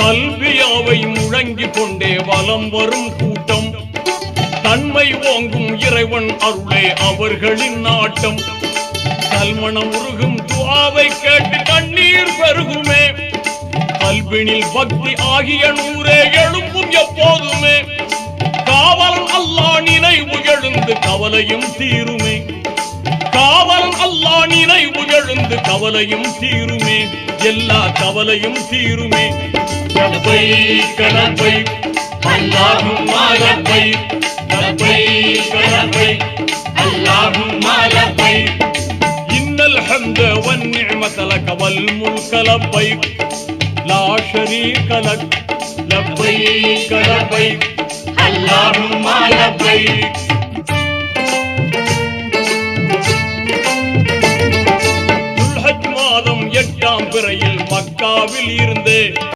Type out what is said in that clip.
தல்பியாவை முழங்கிக் கொண்டே வலம் வரும் கூட்டம். தன்மை ஓங்கும் இறைவன் அருளே அவர்களின் நாட்டம். கல்மணம் உருகும் துஆவை கேட்டு கண்ணீர் பெருகுமே. கல்வினில் பக்தி ஆகிய நூரே எழும்பும் எப்போதுமே. காவலன் அல்லாஹ் நினைவு எழுந்து கவலையும் தீருமே. காவலன் அல்லாஹ் நினைவு எழுந்து கவலையும் தீருமே. எல்லா கவலையும் தீருமே. லப்பைக் லப்பைக் அல்லாஹும்ம லப்பைக் லப்பைக் லப்பைக் அல்லாஹும்ம லப்பைக் இன்னல் ஹம்த வன் நிஅமத லக வல் முல்க லப்பைக் லா ஷரீக லக் லப்பைக் லப்பைக் அல்லாஹும்ம லப்பைக். துல்ஹஜ் மாதம் 8ஆம் பிறையில் மக்காவில் இருந்து